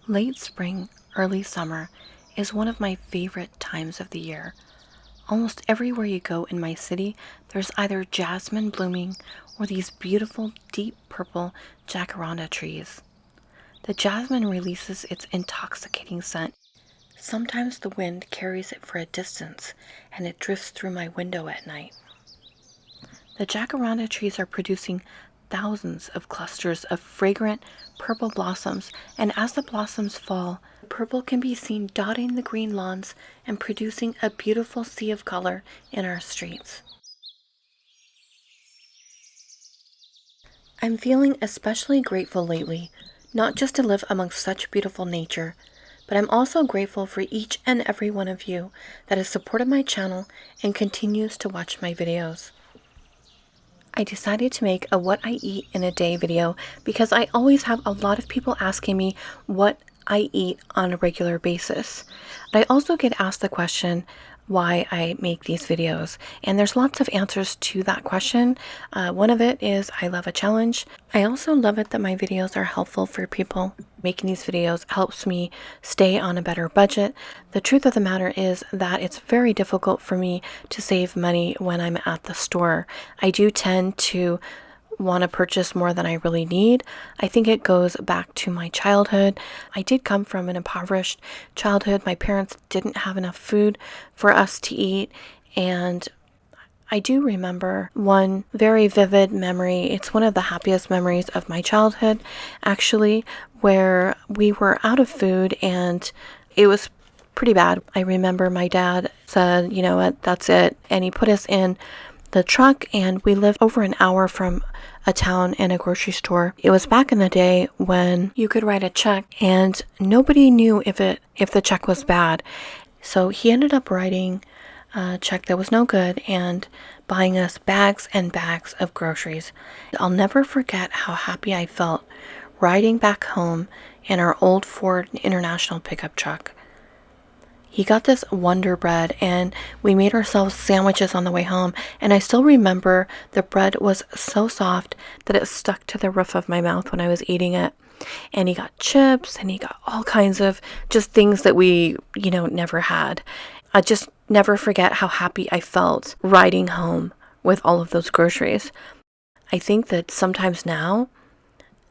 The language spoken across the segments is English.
Late spring, early summer is one of my favorite times of the year. Almost everywhere you go in my city, there's either jasmine blooming or these beautiful deep purple jacaranda trees. The jasmine releases its intoxicating scent. Sometimes the wind carries it for a distance and it drifts through my window at night. The jacaranda trees are producing thousands of clusters of fragrant purple blossoms, and as the blossoms fall, purple can be seen dotting the green lawns and producing a beautiful sea of color in our streets. I'm feeling especially grateful lately, not just to live amongst such beautiful nature, but I'm also grateful for each and every one of you that has supported my channel and continues to watch my videos. I decided to make a what I eat in a day video because I always have a lot of people asking me what I eat on a regular basis. But I also get asked the question why I make these videos, and there's lots of answers to that question. One of it is I love a challenge. I also love it that my videos are helpful for people. Making these videos helps me stay on a better budget. The truth of the matter is that it's very difficult for me to save money when I'm at the store. I do tend to want to purchase more than I really need. I think it goes back to my childhood. I did come from an impoverished childhood. My parents didn't have enough food for us to eat, and I do remember one very vivid memory. It's one of the happiest memories of my childhood, actually, where we were out of food and it was pretty bad. I remember my dad said, you know what, that's it. And he put us in the truck, and we lived over an hour from a town and a grocery store. It was back in the day when you could write a check and nobody knew if the check was bad. So he ended up writing a check that was no good and buying us bags and bags of groceries. I'll never forget how happy I felt riding back home in our old Ford International pickup truck. He got this Wonder Bread and we made ourselves sandwiches on the way home, and I still remember the bread was so soft that it stuck to the roof of my mouth when I was eating it. And he got chips and he got all kinds of just things that we, never had. I just never forget how happy I felt riding home with all of those groceries. I think that sometimes now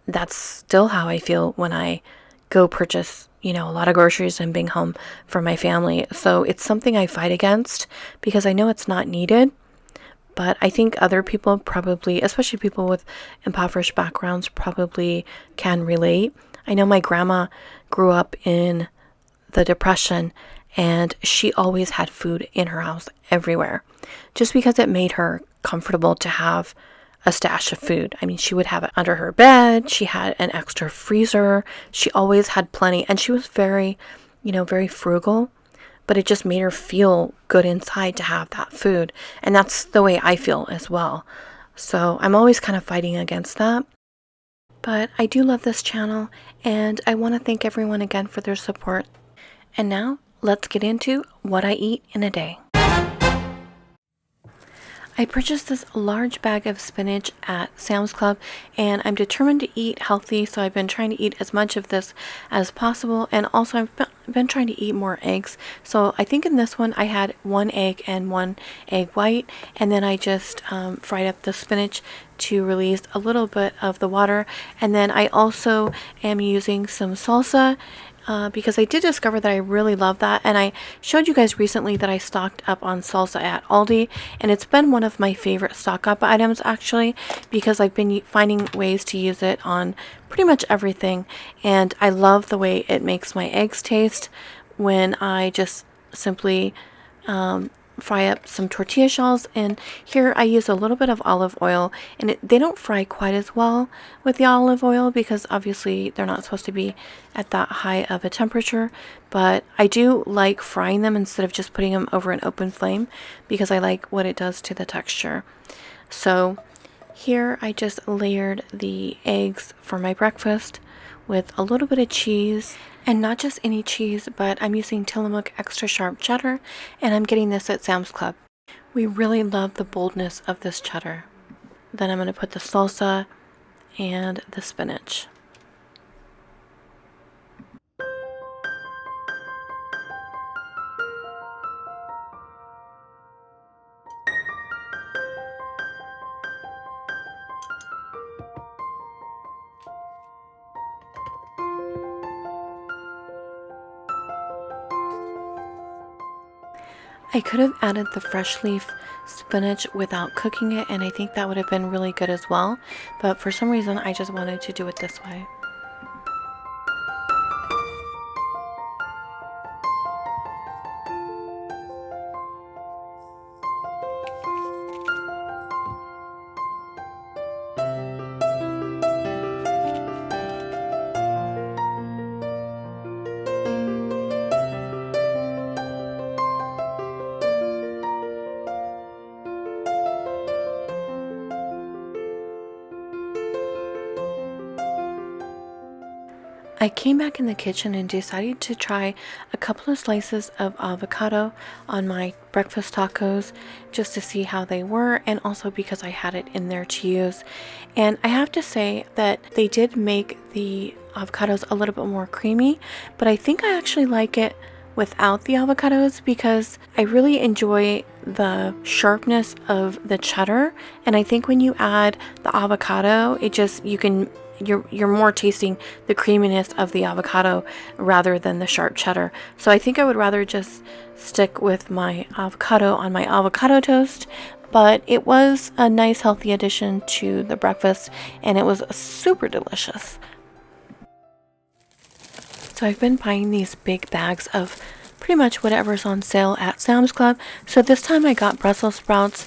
that's still how I feel when I go purchase a lot of groceries and being home for my family. So it's something I fight against because I know it's not needed. But I think other people probably, especially people with impoverished backgrounds, probably can relate. I know my grandma grew up in the Depression and she always had food in her house everywhere just because it made her comfortable to have a stash of food. I mean, she would have it under her bed. She had an extra freezer. She always had plenty, and she was very, very frugal, but it just made her feel good inside to have that food. And that's the way I feel as well. So I'm always kind of fighting against that. But I do love this channel, and I want to thank everyone again for their support. And now let's get into what I eat in a day. I purchased this large bag of spinach at Sam's Club, and I'm determined to eat healthy, so I've been trying to eat as much of this as possible, and also I've been trying to eat more eggs. So I think in this one I had 1 egg and 1 egg white, and then I just fried up the spinach to release a little bit of the water, and then I also am using some salsa because I did discover that I really love that, and I showed you guys recently that I stocked up on salsa at Aldi, and it's been one of my favorite stock up items actually, because I've been finding ways to use it on pretty much everything, and I love the way it makes my eggs taste when I just simply fry up some tortilla shells. And here I use a little bit of olive oil, and they don't fry quite as well with the olive oil because obviously they're not supposed to be at that high of a temperature, but I do like frying them instead of just putting them over an open flame because I like what it does to the texture. So here I just layered the eggs for my breakfast with a little bit of cheese, and not just any cheese, but I'm using Tillamook extra sharp cheddar, and I'm getting this at Sam's Club. We really love the boldness of this cheddar. Then I'm going to put the salsa and the spinach. I could have added the fresh leaf spinach without cooking it, and I think that would have been really good as well, but for some reason I just wanted to do it this way. I came back in the kitchen and decided to try a couple of slices of avocado on my breakfast tacos just to see how they were, and also because I had it in there to use. And I have to say that they did make the avocados a little bit more creamy, but I think I actually like it without the avocados because I really enjoy the sharpness of the cheddar, and I think when you add the avocado, it just you're more tasting the creaminess of the avocado rather than the sharp cheddar. So I think I would rather just stick with my avocado on my avocado toast, but it was a nice healthy addition to the breakfast and it was super delicious. So I've been buying these big bags of pretty much whatever's on sale at Sam's Club. So this time I got Brussels sprouts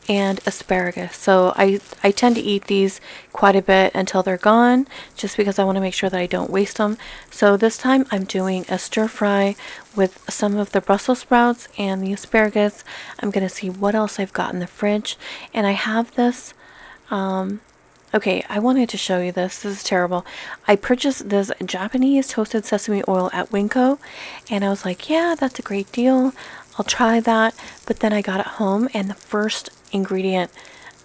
and asparagus. So I tend to eat these quite a bit until they're gone, just because I want to make sure that I don't waste them. So this time I'm doing a stir fry with some of the Brussels sprouts and the asparagus. I'm going to see what else I've got in the fridge. And I have this, okay, I wanted to show you this. This is terrible. I purchased this Japanese toasted sesame oil at Winco, and I was like, yeah, that's a great deal. I'll try that. But then I got it home, and the first ingredient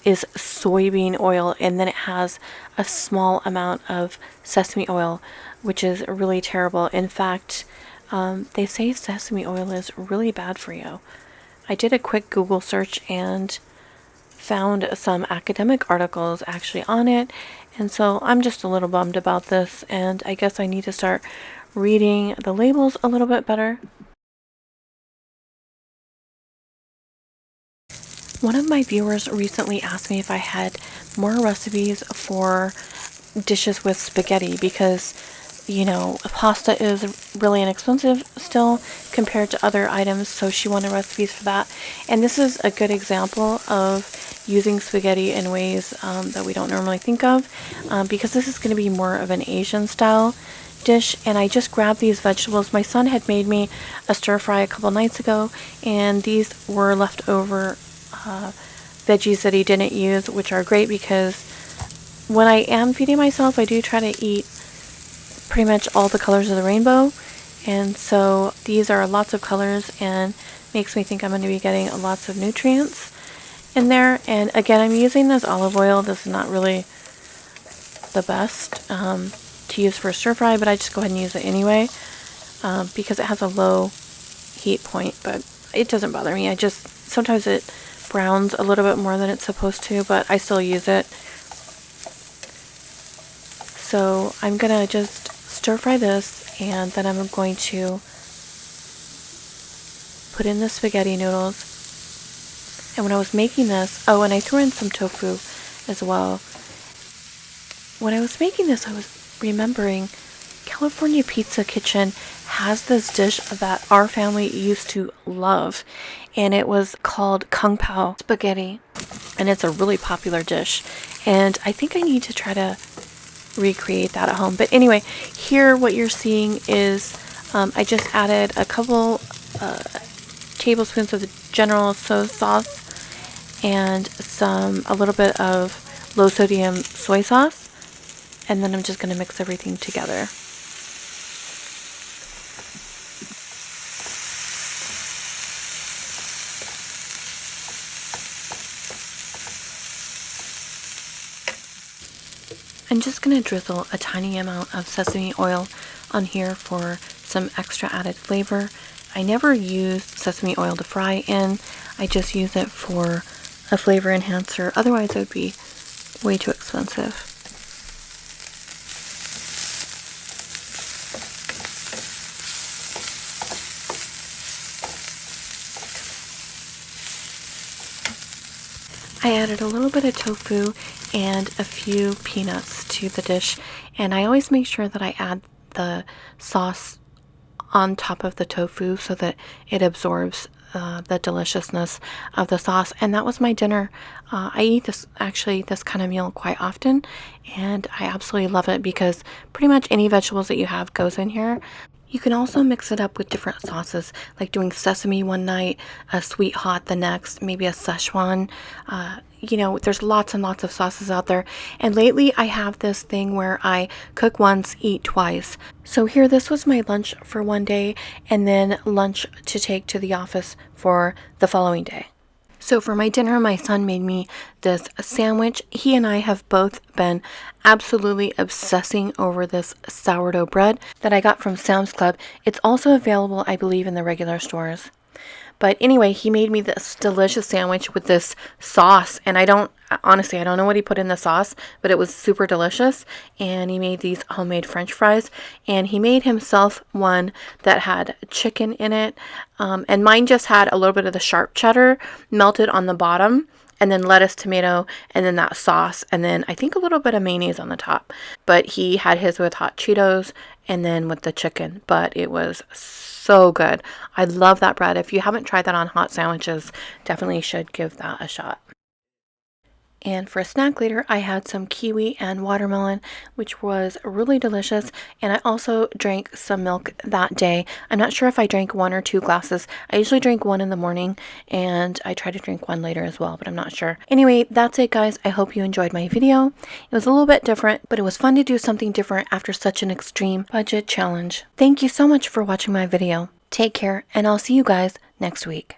is soybean oil, and then it has a small amount of sesame oil, which is really terrible. In fact, they say sesame oil is really bad for you. I did a quick Google search and found some academic articles actually on it, and so I'm just a little bummed about this, and I guess I need to start reading the labels a little bit better. One of my viewers recently asked me if I had more recipes for dishes with spaghetti because, you know, pasta is really inexpensive still compared to other items, so she wanted recipes for that. And this is a good example of using spaghetti in ways that we don't normally think of, because this is going to be more of an Asian style dish. And I just grabbed these vegetables. My son had made me a stir fry a couple nights ago, and these were leftover veggies that he didn't use, which are great because when I am feeding myself, I do try to eat pretty much all the colors of the rainbow, and so these are lots of colors and makes me think I'm going to be getting lots of nutrients in there. And again, I'm using this olive oil. This is not really the best to use for a stir fry, but I just go ahead and use it anyway because it has a low heat point, but it doesn't bother me. I just sometimes it browns a little bit more than it's supposed to, but I still use it. So I'm gonna just stir fry this, and then I'm going to put in the spaghetti noodles. And when I was making this, oh, and I threw in some tofu as well. When I was making this, I was remembering California Pizza Kitchen has this dish that our family used to love, and it was called Pao Spaghetti, and it's a really popular dish, and I think I need to try to recreate that at home. But anyway, here what you're seeing is I just added a couple tablespoons of the general soy sauce and a little bit of low sodium soy sauce, and then I'm just going to mix everything together. I'm just going to drizzle a tiny amount of sesame oil on here for some extra added flavor. I never use sesame oil to fry in. I just use it for a flavor enhancer. Otherwise, it would be way too expensive. I added a little bit of tofu and a few peanuts to the dish, and I always make sure that I add the sauce on top of the tofu so that it absorbs the deliciousness of the sauce. And that was my dinner. I eat this kind of meal quite often, and I absolutely love it because pretty much any vegetables that you have goes in here. You can also mix it up with different sauces, like doing sesame one night, a sweet hot the next, maybe a Szechuan. There's lots and lots of sauces out there. And lately I have this thing where I cook once, eat twice. So here, this was my lunch for one day, and then lunch to take to the office for the following day. So for my dinner, my son made me this sandwich. He and I have both been absolutely obsessing over this sourdough bread that I got from Sam's Club. It's also available, I believe, in the regular stores. But anyway, he made me this delicious sandwich with this sauce, and I don't know what he put in the sauce, but it was super delicious. And he made these homemade French fries, and he made himself one that had chicken in it, and mine just had a little bit of the sharp cheddar melted on the bottom, and then lettuce, tomato, and then that sauce, and then I think a little bit of mayonnaise on the top. But he had his with hot Cheetos and then with the chicken, but it was so good. I love that bread. If you haven't tried that on hot sandwiches, definitely should give that a shot. And for a snack later, I had some kiwi and watermelon, which was really delicious. And I also drank some milk that day. I'm not sure if I drank 1 or 2 glasses. I usually drink 1 in the morning, and I try to drink 1 later as well, but I'm not sure. Anyway, that's it, guys. I hope you enjoyed my video. It was a little bit different, but it was fun to do something different after such an extreme budget challenge. Thank you so much for watching my video. Take care, and I'll see you guys next week.